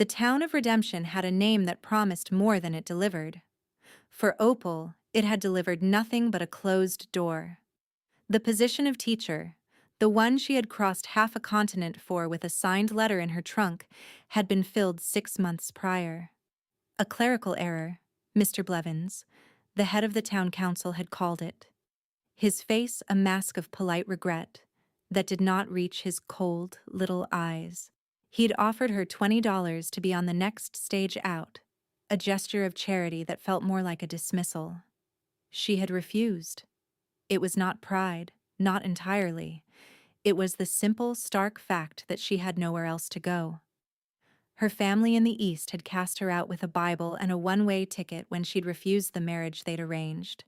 The town of Redemption had a name that promised more than it delivered. For Opal, it had delivered nothing but a closed door. The position of teacher, the one she had crossed half a continent for with a signed letter in her trunk, had been filled 6 months prior. A clerical error, Mr. Blevins, the head of the town council, had called it. His face a mask of polite regret that did not reach his cold little eyes. He'd offered her $20 to be on the next stage out, a gesture of charity that felt more like a dismissal. She had refused. It was not pride, not entirely. It was the simple, stark fact that she had nowhere else to go. Her family in the East had cast her out with a Bible and a one-way ticket when she'd refused the marriage they'd arranged.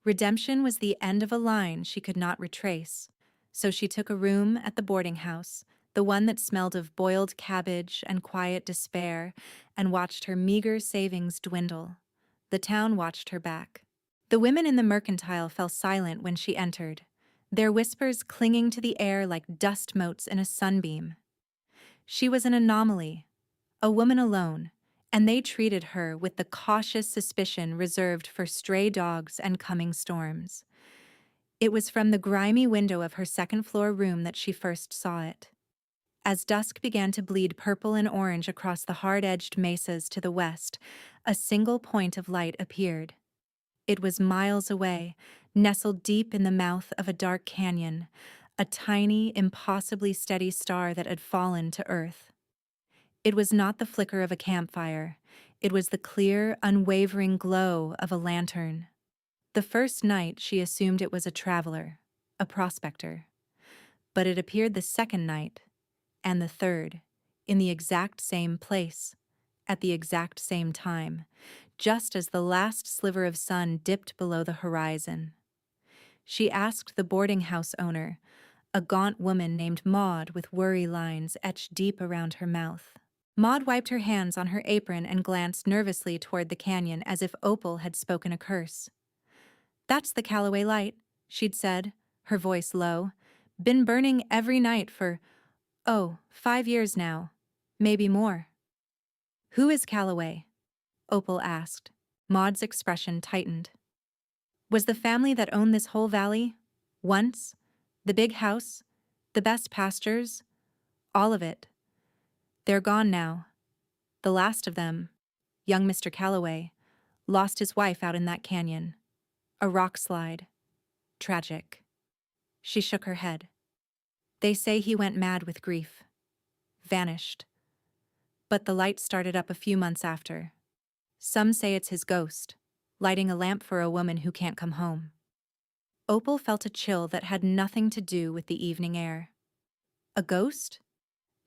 Redemption was the end of a line she could not retrace, so she took a room at the boarding house, the one that smelled of boiled cabbage and quiet despair, and watched her meager savings dwindle. The town watched her back. The women in the mercantile fell silent when she entered, their whispers clinging to the air like dust motes in a sunbeam. She was an anomaly, a woman alone, and they treated her with the cautious suspicion reserved for stray dogs and coming storms. It was from the grimy window of her second-floor room that she first saw it. As dusk began to bleed purple and orange across the hard-edged mesas to the west, a single point of light appeared. It was miles away, nestled deep in the mouth of a dark canyon, a tiny, impossibly steady star that had fallen to earth. It was not the flicker of a campfire. It was the clear, unwavering glow of a lantern. The first night she assumed it was a traveler, a prospector. But it appeared the second night, and the third, in the exact same place, at the exact same time, just as the last sliver of sun dipped below the horizon. She asked the boarding house owner, a gaunt woman named Maud with worry lines etched deep around her mouth. Maud wiped her hands on her apron and glanced nervously toward the canyon as if Opal had spoken a curse. "That's the Callaway light," she'd said, her voice low. "Been burning every night for, 5 years now. Maybe more." "Who is Callaway?" Opal asked. Maud's expression tightened. "Was the family that owned this whole valley? Once? The big house? The best pastures? All of it. They're gone now. The last of them, young Mr. Callaway, lost his wife out in that canyon. A rock slide. Tragic." She shook her head. "They say he went mad with grief. Vanished. But the light started up a few months after. Some say it's his ghost, lighting a lamp for a woman who can't come home." Opal felt a chill that had nothing to do with the evening air. "A ghost?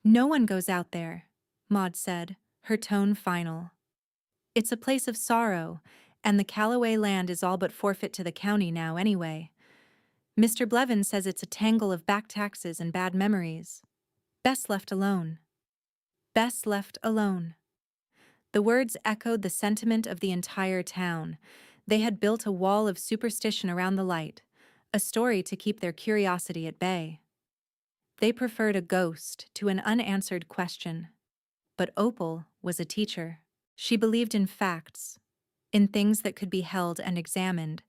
No one goes out there," Maud said, her tone final. "It's a place of sorrow, and the Callaway land is all but forfeit to the county now anyway. Mr. Blevins says it's a tangle of back taxes and bad memories. Best left alone. Best left alone." The words echoed the sentiment of the entire town. They had built a wall of superstition around the light, a story to keep their curiosity at bay. They preferred a ghost to an unanswered question. But Opal was a teacher. She believed in facts, in things that could be held and examined,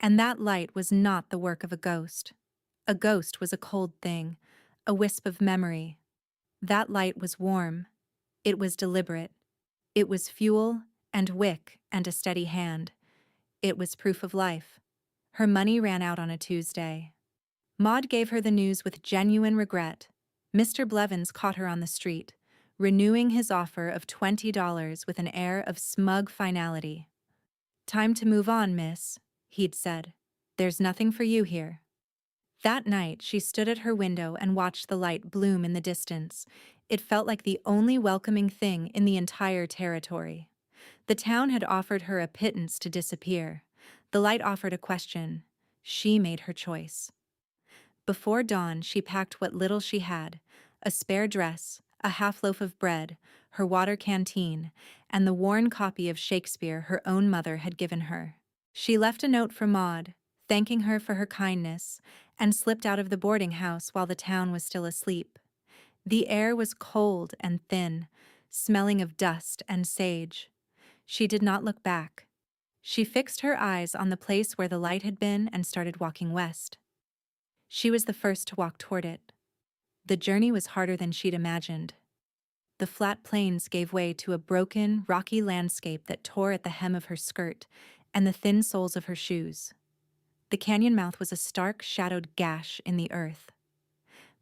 and that light was not the work of a ghost. A ghost was a cold thing, a wisp of memory. That light was warm. It was deliberate. It was fuel and wick and a steady hand. It was proof of life. Her money ran out on a Tuesday. Maud gave her the news with genuine regret. Mr. Blevins caught her on the street, renewing his offer of $20 with an air of smug finality. "Time to move on, miss," he'd said. "There's nothing for you here." That night, she stood at her window and watched the light bloom in the distance. It felt like the only welcoming thing in the entire territory. The town had offered her a pittance to disappear. The light offered a question. She made her choice. Before dawn, she packed what little she had, a spare dress, a half-loaf of bread, her water canteen, and the worn copy of Shakespeare her own mother had given her. She left a note for Maud, thanking her for her kindness, and slipped out of the boarding house while the town was still asleep. The air was cold and thin, smelling of dust and sage. She did not look back. She fixed her eyes on the place where the light had been and started walking west. She was the first to walk toward it. The journey was harder than she'd imagined. The flat plains gave way to a broken, rocky landscape that tore at the hem of her skirt and the thin soles of her shoes. The canyon mouth was a stark, shadowed gash in the earth.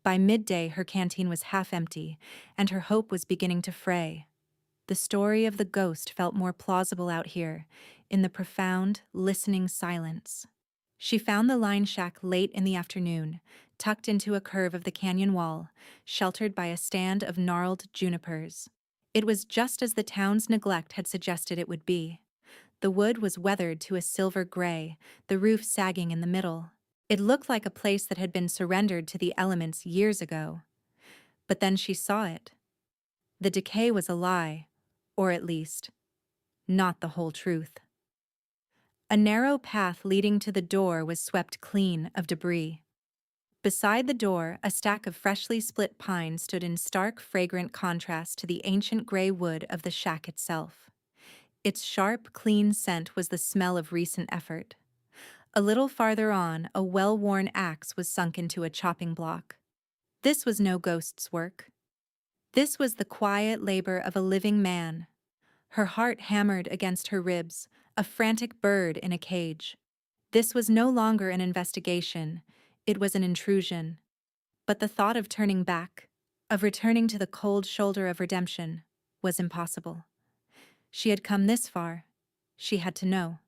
By midday, her canteen was half empty, and her hope was beginning to fray. The story of the ghost felt more plausible out here, in the profound, listening silence. She found the line shack late in the afternoon, tucked into a curve of the canyon wall, sheltered by a stand of gnarled junipers. It was just as the town's neglect had suggested it would be. The wood was weathered to a silver gray, the roof sagging in the middle. It looked like a place that had been surrendered to the elements years ago. But then she saw it. The decay was a lie, or at least, not the whole truth. A narrow path leading to the door was swept clean of debris. Beside the door, a stack of freshly split pine stood in stark, fragrant contrast to the ancient gray wood of the shack itself. Its sharp, clean scent was the smell of recent effort. A little farther on, a well-worn axe was sunk into a chopping block. This was no ghost's work. This was the quiet labor of a living man. Her heart hammered against her ribs, a frantic bird in a cage. This was no longer an investigation, it was an intrusion. But the thought of turning back, of returning to the cold shoulder of redemption, was impossible. She had come this far. She had to know.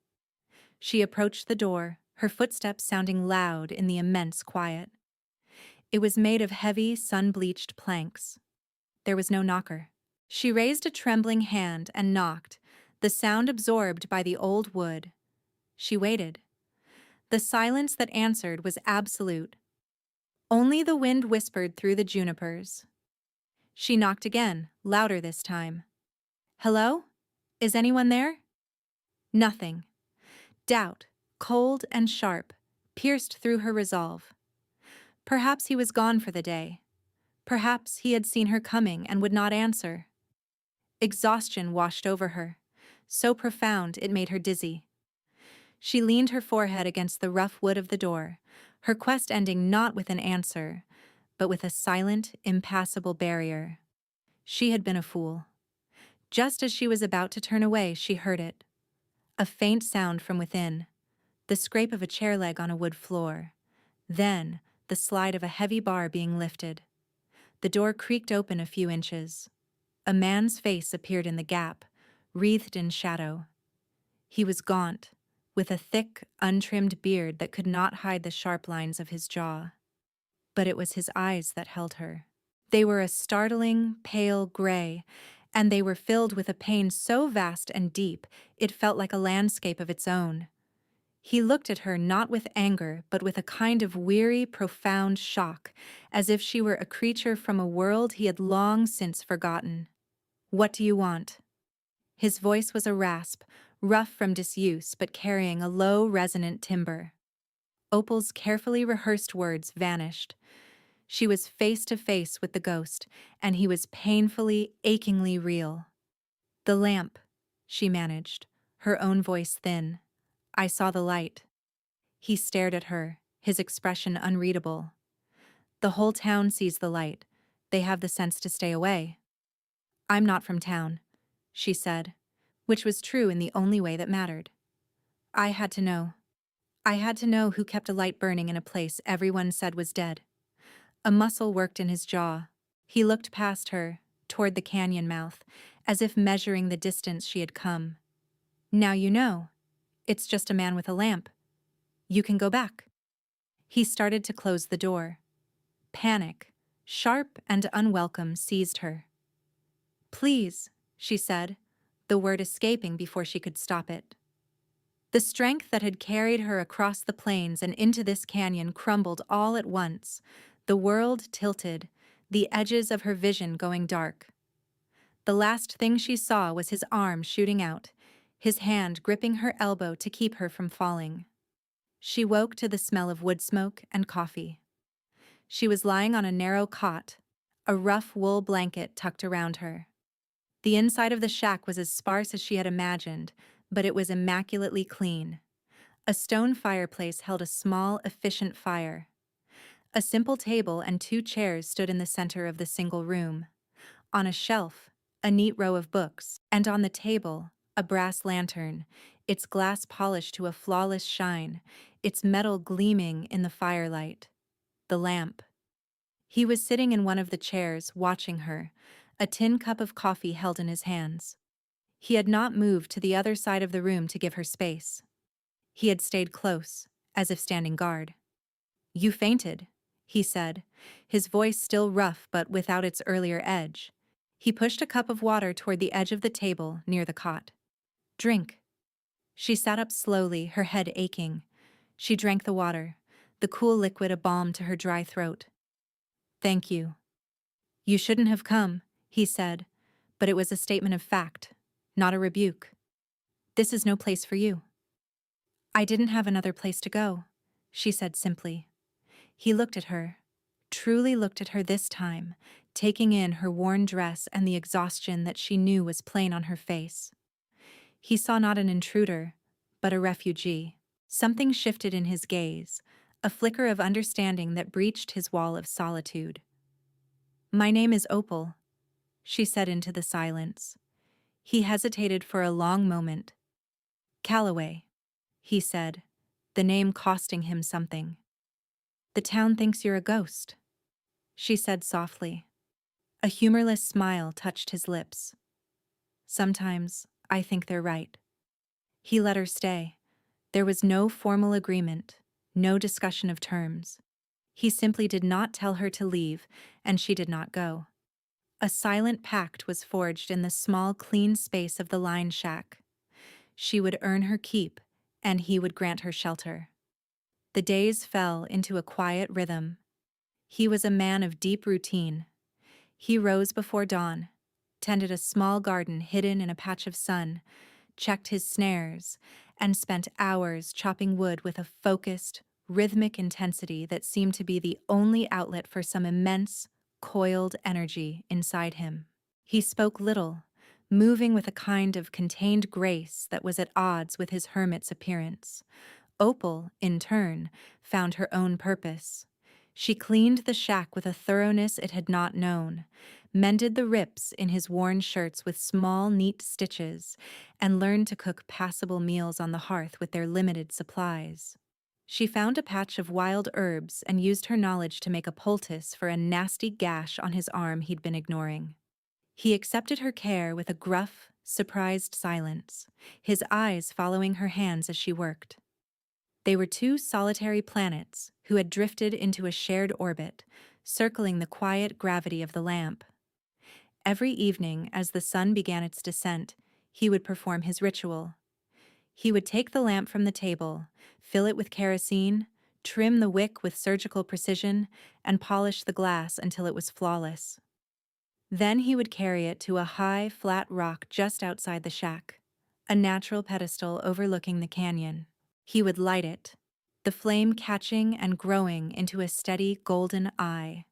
She approached the door, her footsteps sounding loud in the immense quiet. It was made of heavy, sun-bleached planks. There was no knocker. She raised a trembling hand and knocked, the sound absorbed by the old wood. She waited. The silence that answered was absolute. Only the wind whispered through the junipers. She knocked again, louder this time. "Hello? Is anyone there?" Nothing. Doubt, cold and sharp, pierced through her resolve. Perhaps he was gone for the day. Perhaps he had seen her coming and would not answer. Exhaustion washed over her, so profound it made her dizzy. She leaned her forehead against the rough wood of the door, her quest ending not with an answer, but with a silent, impassable barrier. She had been a fool. Just as she was about to turn away, she heard it. A faint sound from within, the scrape of a chair leg on a wood floor, then the slide of a heavy bar being lifted. The door creaked open a few inches. A man's face appeared in the gap, wreathed in shadow. He was gaunt, with a thick, untrimmed beard that could not hide the sharp lines of his jaw. But it was his eyes that held her. They were a startling, pale gray, and they were filled with a pain so vast and deep it felt like a landscape of its own. He looked at her not with anger, but with a kind of weary, profound shock, as if she were a creature from a world he had long since forgotten. "What do you want?" His voice was a rasp, rough from disuse but carrying a low, resonant timbre. Opal's carefully rehearsed words vanished. She was face to face with the ghost, and he was painfully, achingly real. "The lamp," she managed, her own voice thin. "I saw the light." He stared at her, his expression unreadable. "The whole town sees the light. They have the sense to stay away." "I'm not from town," she said, which was true in the only way that mattered. I had to know. I had to know who kept a light burning in a place everyone said was dead. A muscle worked in his jaw. He looked past her, toward the canyon mouth, as if measuring the distance she had come. "Now you know. It's just a man with a lamp. You can go back." He started to close the door. Panic, sharp and unwelcome, seized her. "Please," she said, the word escaping before she could stop it. The strength that had carried her across the plains and into this canyon crumbled all at once, the world tilted, the edges of her vision going dark. The last thing she saw was his arm shooting out, his hand gripping her elbow to keep her from falling. She woke to the smell of wood smoke and coffee. She was lying on a narrow cot, a rough wool blanket tucked around her. The inside of the shack was as sparse as she had imagined, but it was immaculately clean. A stone fireplace held a small, efficient fire. A simple table and 2 chairs stood in the center of the single room. On a shelf, a neat row of books, and on the table, a brass lantern, its glass polished to a flawless shine, its metal gleaming in the firelight. The lamp. He was sitting in one of the chairs, watching her, a tin cup of coffee held in his hands. He had not moved to the other side of the room to give her space. He had stayed close, as if standing guard. "You fainted," he said, his voice still rough but without its earlier edge. He pushed a cup of water toward the edge of the table near the cot. "Drink." She sat up slowly, her head aching. She drank the water, the cool liquid a balm to her dry throat. "Thank you." "You shouldn't have come," he said, but it was a statement of fact, not a rebuke. "This is no place for you." "I didn't have another place to go," she said simply. He looked at her, truly looked at her this time, taking in her worn dress and the exhaustion that she knew was plain on her face. He saw not an intruder, but a refugee. Something shifted in his gaze, a flicker of understanding that breached his wall of solitude. "My name is Opal," she said into the silence. He hesitated for a long moment. "Calloway," he said, the name costing him something. "The town thinks you're a ghost," she said softly. A humorless smile touched his lips. "Sometimes I think they're right." He let her stay. There was no formal agreement, no discussion of terms. He simply did not tell her to leave, and she did not go. A silent pact was forged in the small, clean space of the line shack. She would earn her keep, and he would grant her shelter. The days fell into a quiet rhythm. He was a man of deep routine. He rose before dawn, tended a small garden hidden in a patch of sun, checked his snares, and spent hours chopping wood with a focused, rhythmic intensity that seemed to be the only outlet for some immense, coiled energy inside him. He spoke little, moving with a kind of contained grace that was at odds with his hermit's appearance. Opal, in turn, found her own purpose. She cleaned the shack with a thoroughness it had not known, mended the rips in his worn shirts with small, neat stitches, and learned to cook passable meals on the hearth with their limited supplies. She found a patch of wild herbs and used her knowledge to make a poultice for a nasty gash on his arm he'd been ignoring. He accepted her care with a gruff, surprised silence, his eyes following her hands as she worked. They were 2 solitary planets who had drifted into a shared orbit, circling the quiet gravity of the lamp. Every evening, as the sun began its descent, he would perform his ritual. He would take the lamp from the table, fill it with kerosene, trim the wick with surgical precision, and polish the glass until it was flawless. Then he would carry it to a high, flat rock just outside the shack, a natural pedestal overlooking the canyon. He would light it, the flame catching and growing into a steady golden eye.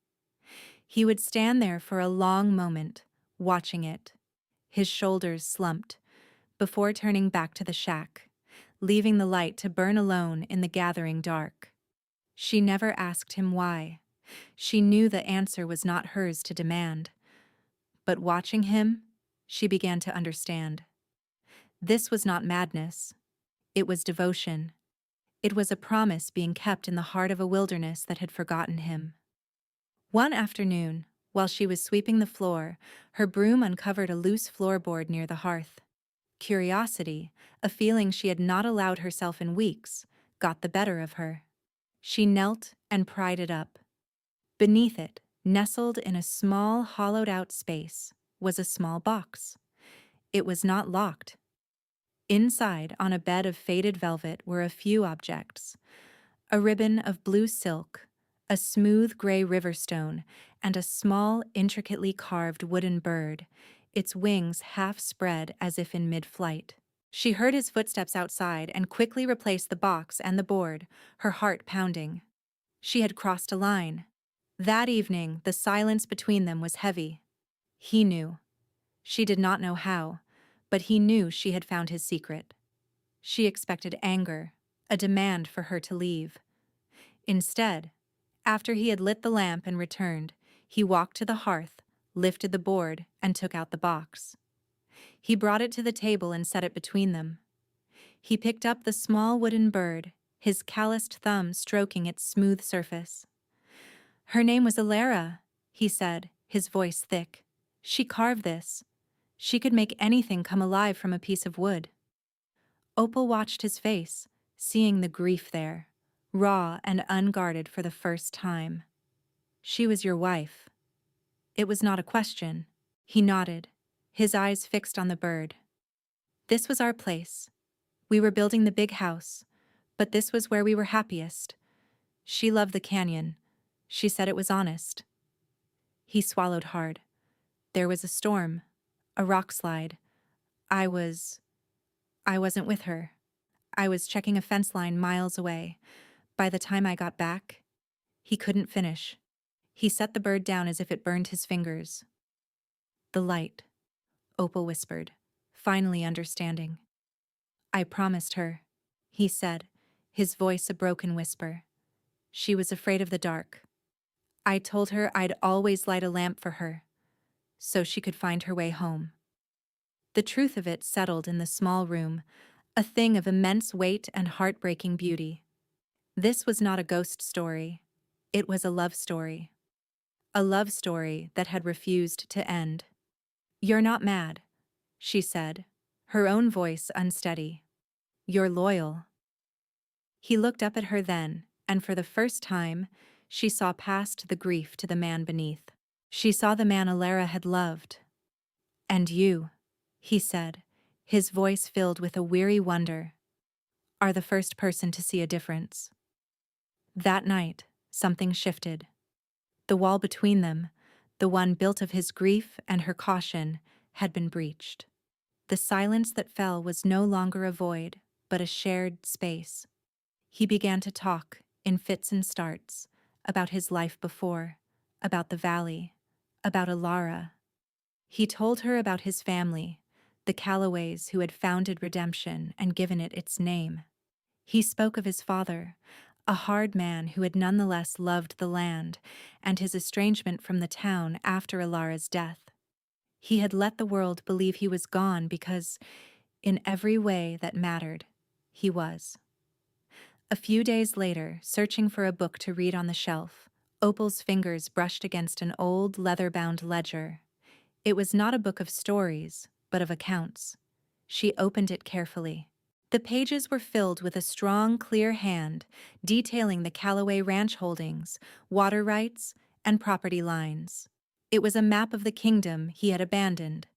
He would stand there for a long moment, watching it, his shoulders slumped, before turning back to the shack, leaving the light to burn alone in the gathering dark. She never asked him why. She knew the answer was not hers to demand. But watching him, she began to understand. This was not madness. It was devotion. It was a promise being kept in the heart of a wilderness that had forgotten him. One afternoon, while she was sweeping the floor, her broom uncovered a loose floorboard near the hearth. Curiosity, a feeling she had not allowed herself in weeks, got the better of her. She knelt and pried it up. Beneath it, nestled in a small, hollowed-out space, was a small box. It was not locked. Inside, on a bed of faded velvet, were a few objects: a ribbon of blue silk, a smooth gray river stone, and a small, intricately carved wooden bird, its wings half spread as if in mid-flight. She heard his footsteps outside and quickly replaced the box and the board, her heart pounding. She had crossed a line. That evening, the silence between them was heavy. He knew. She did not know how, but he knew she had found his secret. She expected anger, a demand for her to leave. Instead, after he had lit the lamp and returned, he walked to the hearth, lifted the board, and took out the box. He brought it to the table and set it between them. He picked up the small wooden bird, his calloused thumb stroking its smooth surface. "Her name was Alara," he said, his voice thick. "She carved this. She could make anything come alive from a piece of wood." Opal watched his face, seeing the grief there, raw and unguarded for the first time. "She was your wife." It was not a question. He nodded, his eyes fixed on the bird. "This was our place. We were building the big house, but this was where we were happiest. She loved the canyon. She said it was honest." He swallowed hard. "There was a storm, a rock slide. I wasn't with her. I was checking a fence line miles away. By the time I got back..." He couldn't finish. He set the bird down as if it burned his fingers. "The light," Opal whispered, finally understanding. "I promised her," he said, his voice a broken whisper. "She was afraid of the dark. I told her I'd always light a lamp for her, so she could find her way home." The truth of it settled in the small room, a thing of immense weight and heartbreaking beauty. This was not a ghost story. It was a love story. A love story that had refused to end. "You're not mad," she said, her own voice unsteady. "You're loyal." He looked up at her then, and for the first time, she saw past the grief to the man beneath. She saw the man Alara had loved. "And you," he said, his voice filled with a weary wonder, "are the first person to see a difference." That night, something shifted. The wall between them, the one built of his grief and her caution, had been breached. The silence that fell was no longer a void, but a shared space. He began to talk, in fits and starts, about his life before, about the valley, about Alara. He told her about his family, the Callaways who had founded Redemption and given it its name. He spoke of his father, a hard man who had nonetheless loved the land, and his estrangement from the town after Alara's death. He had let the world believe he was gone because, in every way that mattered, he was. A few days later, searching for a book to read on the shelf, Opal's fingers brushed against an old leather-bound ledger. It was not a book of stories, but of accounts. She opened it carefully. The pages were filled with a strong, clear hand, detailing the Callaway ranch holdings, water rights, and property lines. It was a map of the kingdom he had abandoned.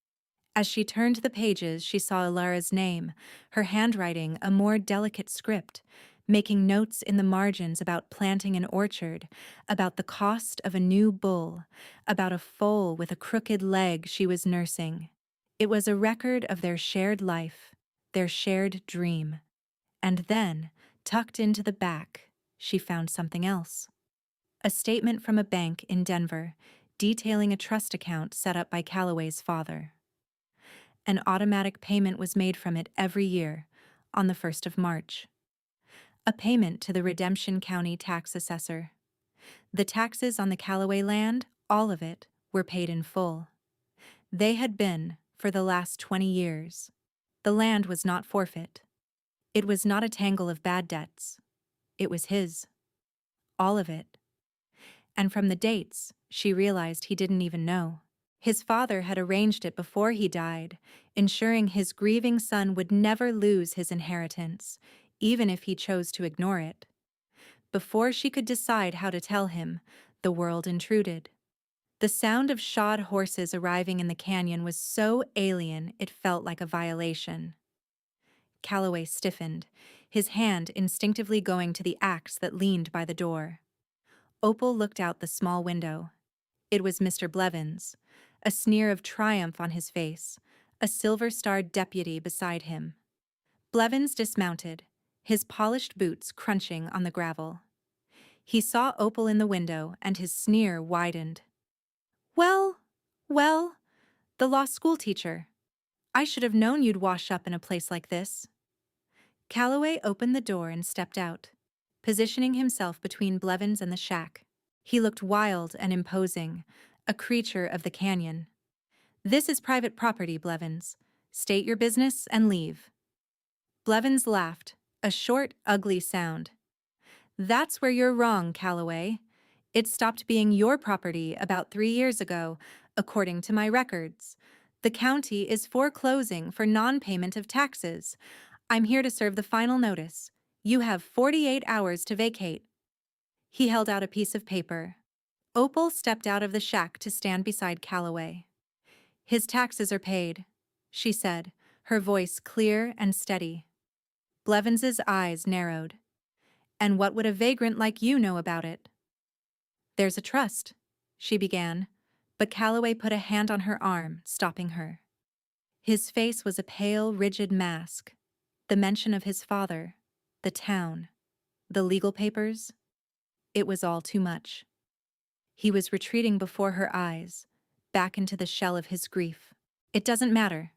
As she turned the pages, she saw Alara's name, her handwriting a more delicate script, making notes in the margins about planting an orchard, about the cost of a new bull, about a foal with a crooked leg she was nursing. It was a record of their shared life, their shared dream. And then, tucked into the back, she found something else. A statement from a bank in Denver, detailing a trust account set up by Callaway's father. An automatic payment was made from it every year, on the 1st of March. A payment to the Redemption County tax assessor. The taxes on the Callaway land, all of it, were paid in full. They had been, for the last 20 years. The land was not forfeit. It was not a tangle of bad debts. It was his. All of it. And from the dates, she realized he didn't even know. His father had arranged it before he died, ensuring his grieving son would never lose his inheritance, even if he chose to ignore it. Before she could decide how to tell him, the world intruded. The sound of shod horses arriving in the canyon was so alien it felt like a violation. Callaway stiffened, his hand instinctively going to the axe that leaned by the door. Opal looked out the small window. It was Mr. Blevins, a sneer of triumph on his face, a silver-starred deputy beside him. Blevins dismounted, his polished boots crunching on the gravel. He saw Opal in the window, and his sneer widened. Well," The law school teacher. I should have known you'd wash up in a place like this. Calloway opened the door and stepped out, positioning himself between Blevins and the shack. He looked wild and imposing, a creature of the canyon. This is private property, Blevins. State your business and leave. Blevins laughed, a short, ugly sound. That's where you're wrong, Calloway. It stopped being your property about 3 years ago, according to my records. The county is foreclosing for non-payment of taxes. I'm here to serve the final notice. You have 48 hours to vacate. He held out a piece of paper. Opal stepped out of the shack to stand beside Calloway. His taxes are paid, she said, her voice clear and steady. Blevins's eyes narrowed. And what would a vagrant like you know about it? There's a trust, she began, but Calloway put a hand on her arm, stopping her. His face was a pale, rigid mask. The mention of his father, the town, the legal papers, it was all too much. He was retreating before her eyes, back into the shell of his grief. It doesn't matter,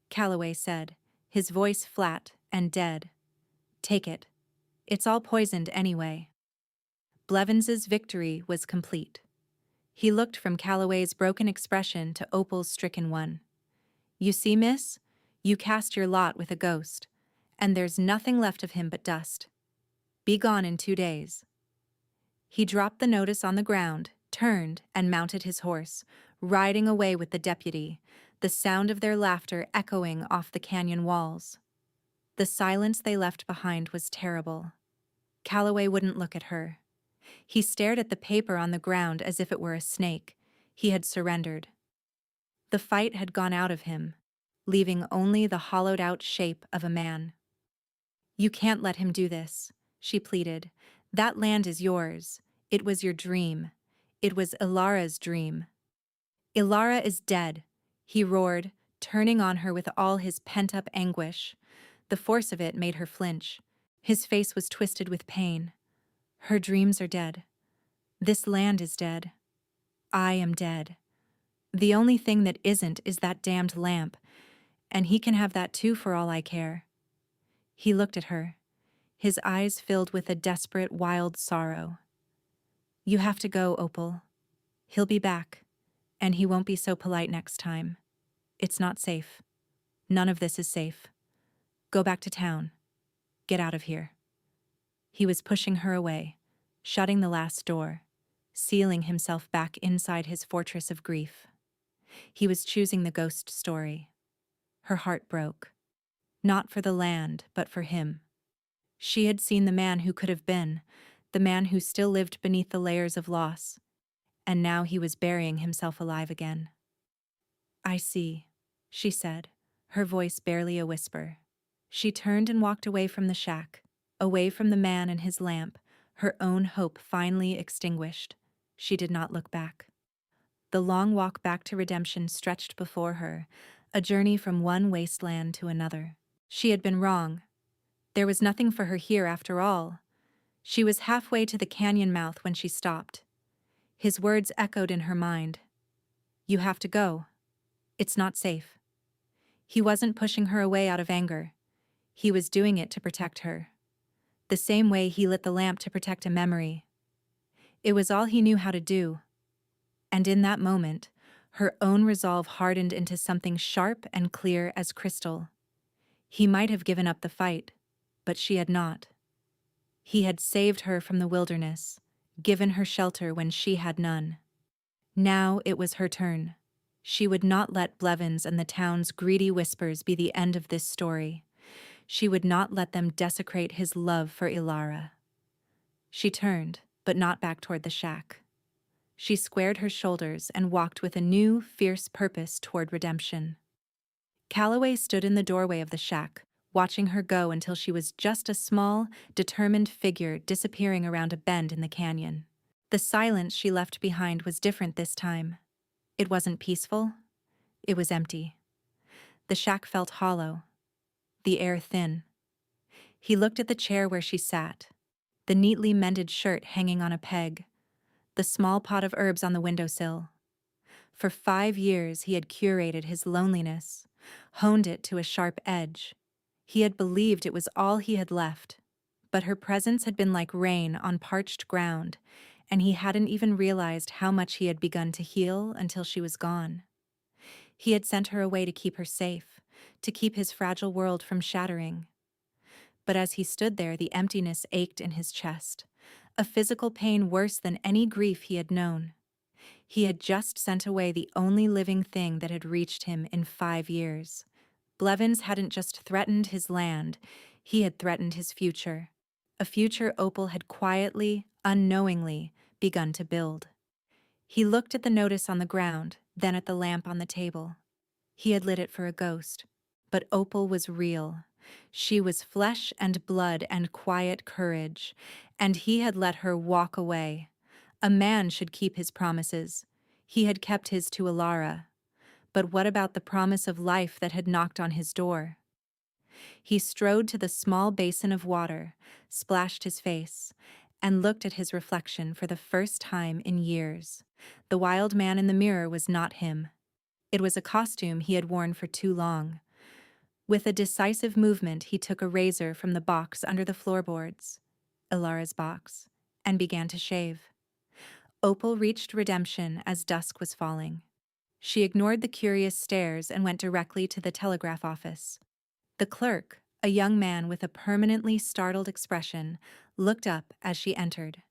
Calloway said, his voice flat and dead. Take it. It's all poisoned anyway. Blevins's victory was complete. He looked from Calloway's broken expression to Opal's stricken one. You see, miss, you cast your lot with a ghost, and there's nothing left of him but dust. Be gone in 2 days. He dropped the notice on the ground, turned, and mounted his horse, riding away with the deputy, the sound of their laughter echoing off the canyon walls. The silence they left behind was terrible. Calloway wouldn't look at her. He stared at the paper on the ground as if it were a snake. He had surrendered. The fight had gone out of him, leaving only the hollowed-out shape of a man. You can't let him do this, she pleaded. That land is yours. It was your dream. It was Ilara's dream. Ilara is dead, he roared, turning on her with all his pent-up anguish. The force of it made her flinch. His face was twisted with pain. Her dreams are dead. This land is dead. I am dead. The only thing that isn't is that damned lamp, and he can have that too for all I care. He looked at her, his eyes filled with a desperate, wild sorrow. You have to go, Opal. He'll be back, and he won't be so polite next time. It's not safe. None of this is safe. Go back to town. Get out of here. He was pushing her away, shutting the last door, sealing himself back inside his fortress of grief. He was choosing the ghost story. Her heart broke. Not for the land, but for him. She had seen the man who could have been, the man who still lived beneath the layers of loss, and now he was burying himself alive again. I see, she said, her voice barely a whisper. She turned and walked away from the shack, away from the man and his lamp, her own hope finally extinguished. She did not look back. The long walk back to redemption stretched before her, a journey from one wasteland to another. She had been wrong. There was nothing for her here after all. She was halfway to the canyon mouth when she stopped. His words echoed in her mind. You have to go. It's not safe. He wasn't pushing her away out of anger. He was doing it to protect her. The same way he lit the lamp to protect a memory. It was all he knew how to do. And in that moment, her own resolve hardened into something sharp and clear as crystal. He might have given up the fight, but she had not. He had saved her from the wilderness, given her shelter when she had none. Now it was her turn. She would not let Blevins and the town's greedy whispers be the end of this story. She would not let them desecrate his love for Ilara. She turned, but not back toward the shack. She squared her shoulders and walked with a new, fierce purpose toward redemption. Calloway stood in the doorway of the shack, watching her go until she was just a small, determined figure disappearing around a bend in the canyon. The silence she left behind was different this time. It wasn't peaceful. It was empty. The shack felt hollow, the air thin. He looked at the chair where she sat, the neatly mended shirt hanging on a peg, the small pot of herbs on the windowsill. For 5 years he had curated his loneliness, honed it to a sharp edge. He had believed it was all he had left, but her presence had been like rain on parched ground, and he hadn't even realized how much he had begun to heal until she was gone. He had sent her away to keep her safe, to keep his fragile world from shattering. But as he stood there, the emptiness ached in his chest, a physical pain worse than any grief he had known. He had just sent away the only living thing that had reached him in 5 years. Blevins hadn't just threatened his land, he had threatened his future. A future Opal had quietly, unknowingly, begun to build. He looked at the notice on the ground, then at the lamp on the table. He had lit it for a ghost. But Opal was real. She was flesh and blood and quiet courage, and he had let her walk away. A man should keep his promises. He had kept his to Alara. But what about the promise of life that had knocked on his door? He strode to the small basin of water, splashed his face, and looked at his reflection for the first time in years. The wild man in the mirror was not him. It was a costume he had worn for too long. With a decisive movement, he took a razor from the box under the floorboards, Ilara's box, and began to shave. Opal reached redemption as dusk was falling. She ignored the curious stares and went directly to the telegraph office. The clerk, a young man with a permanently startled expression, looked up as she entered.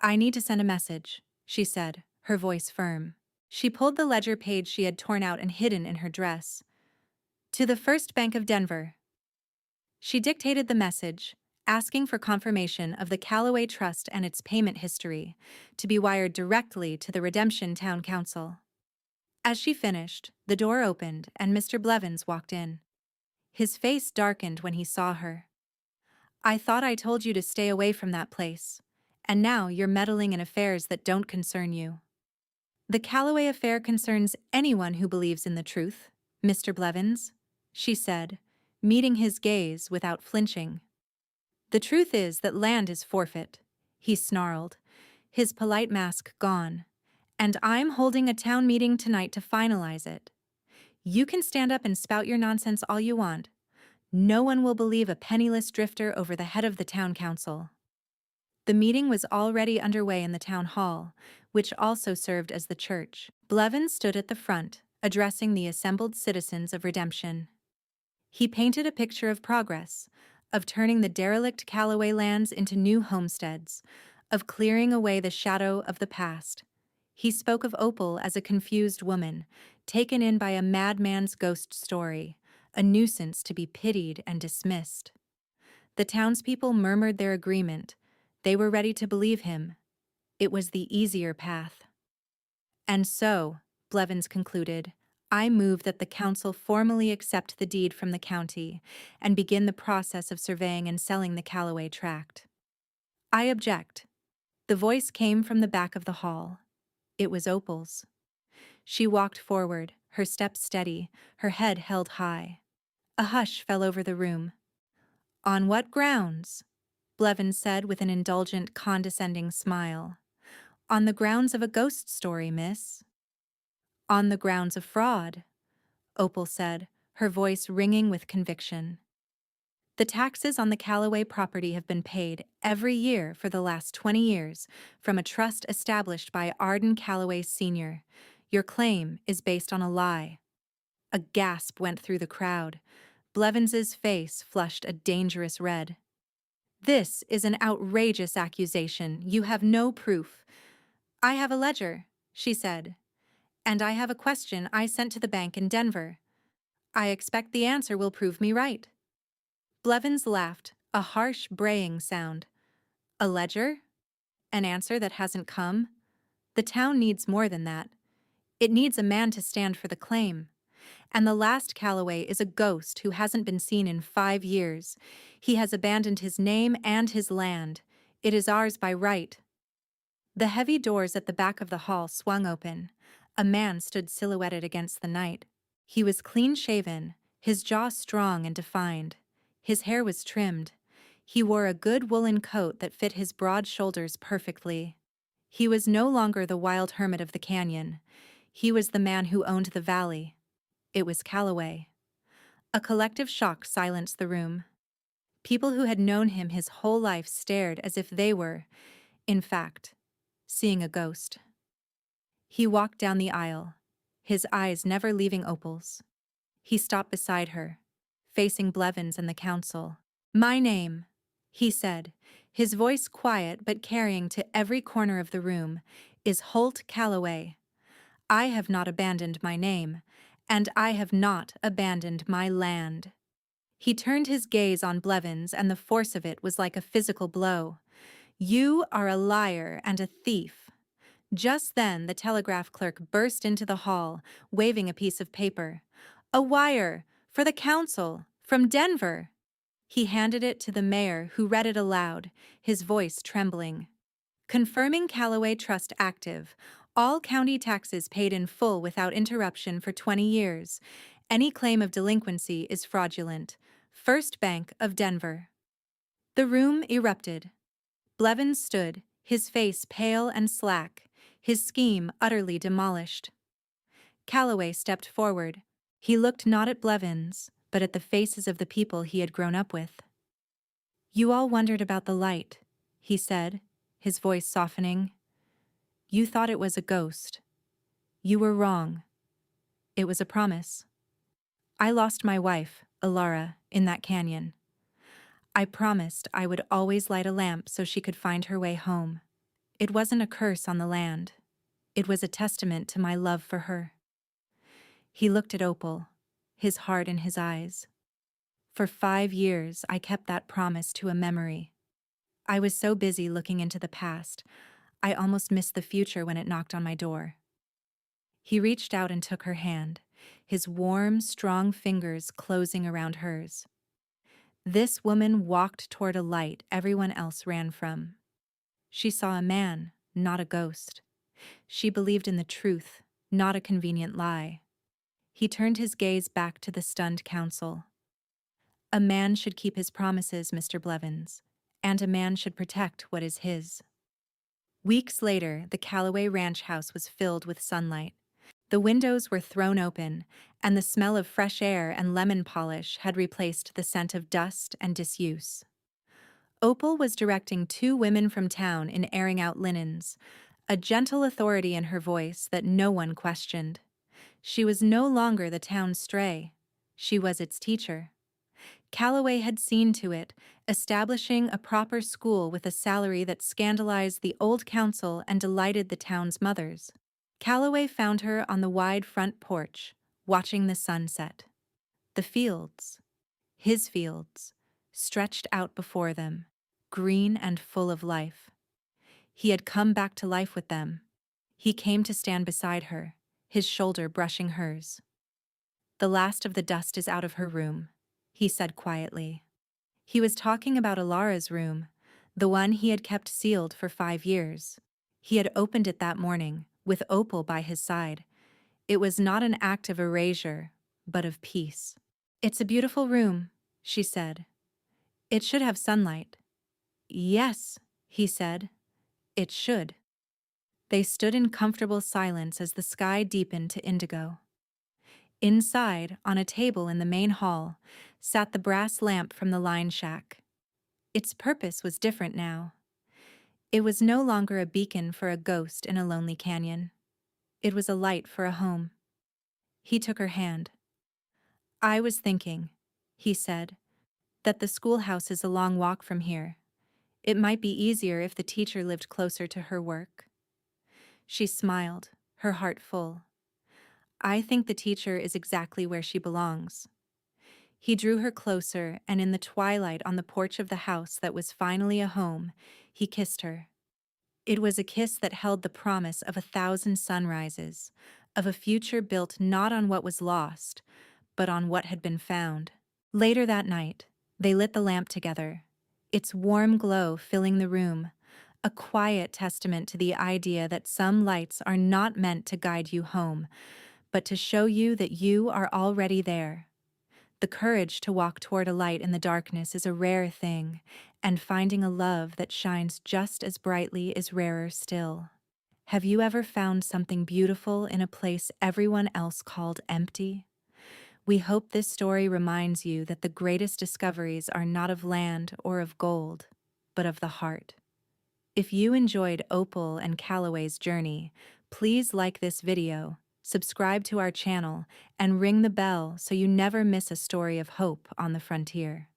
"I need to send a message," she said, her voice firm. She pulled the ledger page she had torn out and hidden in her dress. "To the First Bank of Denver." She dictated the message, asking for confirmation of the Callaway Trust and its payment history, to be wired directly to the Redemption Town Council. As she finished, the door opened and Mr. Blevins walked in. His face darkened when he saw her. "I thought I told you to stay away from that place, and now you're meddling in affairs that don't concern you." "The Callaway affair concerns anyone who believes in the truth, Mr. Blevins," she said, meeting his gaze without flinching. "The truth is that land is forfeit," he snarled, his polite mask gone, "and I'm holding a town meeting tonight to finalize it. You can stand up and spout your nonsense all you want. No one will believe a penniless drifter over the head of the town council." The meeting was already underway in the town hall, which also served as the church. Blevins stood at the front, addressing the assembled citizens of Redemption. He painted a picture of progress, of turning the derelict Callaway lands into new homesteads, of clearing away the shadow of the past. He spoke of Opal as a confused woman, taken in by a madman's ghost story, a nuisance to be pitied and dismissed. The townspeople murmured their agreement. They were ready to believe him. It was the easier path. "And so," Blevins concluded, "I move that the council formally accept the deed from the county and begin the process of surveying and selling the Callaway tract." "I object." The voice came from the back of the hall. It was Opal's. She walked forward, her step steady, her head held high. A hush fell over the room. "On what grounds?" Blevins said with an indulgent, condescending smile. "On the grounds of a ghost story, miss." "On the grounds of fraud," Opal said, her voice ringing with conviction. "The taxes on the Callaway property have been paid every year for the last 20 years from a trust established by Arden Callaway Sr. Your claim is based on a lie." A gasp went through the crowd. Blevins's face flushed a dangerous red. "This is an outrageous accusation. You have no proof." "I have a ledger," she said, "and I have a question I sent to the bank in Denver. I expect the answer will prove me right." Blevins laughed, a harsh braying sound. "A ledger? An answer that hasn't come? The town needs more than that. It needs a man to stand for the claim. And the last Callaway is a ghost who hasn't been seen in 5 years. He has abandoned his name and his land. It is ours by right." The heavy doors at the back of the hall swung open. A man stood silhouetted against the night. He was clean-shaven, his jaw strong and defined. His hair was trimmed. He wore a good woolen coat that fit his broad shoulders perfectly. He was no longer the wild hermit of the canyon. He was the man who owned the valley. It was Calloway. A collective shock silenced the room. People who had known him his whole life stared as if they were, in fact, seeing a ghost. He walked down the aisle, his eyes never leaving Opal's. He stopped beside her, facing Blevins and the council. "My name," he said, his voice quiet but carrying to every corner of the room, "is Holt Calloway. I have not abandoned my name, and I have not abandoned my land." He turned his gaze on Blevins, and the force of it was like a physical blow. "You are a liar and a thief." Just then, the telegraph clerk burst into the hall, waving a piece of paper. "A wire! For the council! From Denver!" He handed it to the mayor, who read it aloud, his voice trembling. "Confirming Calloway Trust active. All county taxes paid in full without interruption for 20 years. Any claim of delinquency is fraudulent. First Bank of Denver." The room erupted. Blevins stood, his face pale and slack, his scheme utterly demolished. Calloway stepped forward. He looked not at Blevins, but at the faces of the people he had grown up with. "You all wondered about the light," he said, his voice softening. "You thought it was a ghost. You were wrong. It was a promise. I lost my wife, Alara, in that canyon. I promised I would always light a lamp so she could find her way home. It wasn't a curse on the land. It was a testament to my love for her." He looked at Opal, his heart in his eyes. "For 5 years, I kept that promise to a memory. I was so busy looking into the past, I almost missed the future when it knocked on my door." He reached out and took her hand, his warm, strong fingers closing around hers. This woman walked toward a light everyone else ran from. She saw a man, not a ghost. She believed in the truth, not a convenient lie. He turned his gaze back to the stunned council. "A man should keep his promises, Mr. Blevins, and a man should protect what is his." Weeks later, the Calloway ranch house was filled with sunlight. The windows were thrown open, and the smell of fresh air and lemon polish had replaced the scent of dust and disuse. Opal was directing 2 women from town in airing out linens, a gentle authority in her voice that no one questioned. She was no longer the town's stray. She was its teacher. Calloway had seen to it, establishing a proper school with a salary that scandalized the old council and delighted the town's mothers. Calloway found her on the wide front porch, watching the sunset. The fields, his fields, stretched out before them, green and full of life. He had come back to life with them. He came to stand beside her, his shoulder brushing hers. "The last of the dust is out of her room," he said quietly. He was talking about Alara's room, the one he had kept sealed for 5 years. He had opened it that morning, with Opal by his side. It was not an act of erasure, but of peace. "It's a beautiful room," she said. "It should have sunlight." "Yes," he said. "It should." They stood in comfortable silence as the sky deepened to indigo. Inside, on a table in the main hall, sat the brass lamp from the line shack. Its purpose was different now. It was no longer a beacon for a ghost in a lonely canyon. It was a light for a home. He took her hand. "I was thinking," he said, "that the schoolhouse is a long walk from here. It might be easier if the teacher lived closer to her work." She smiled, her heart full. "I think the teacher is exactly where she belongs." He drew her closer, and in the twilight on the porch of the house that was finally a home, he kissed her. It was a kiss that held the promise of 1,000 sunrises, of a future built not on what was lost, but on what had been found. Later that night, they lit the lamp together, its warm glow filling the room, a quiet testament to the idea that some lights are not meant to guide you home, but to show you that you are already there. The courage to walk toward a light in the darkness is a rare thing, and finding a love that shines just as brightly is rarer still. Have you ever found something beautiful in a place everyone else called empty? We hope this story reminds you that the greatest discoveries are not of land or of gold, but of the heart. If you enjoyed Opal and Calloway's journey, please like this video, subscribe to our channel, and ring the bell so you never miss a story of hope on the frontier.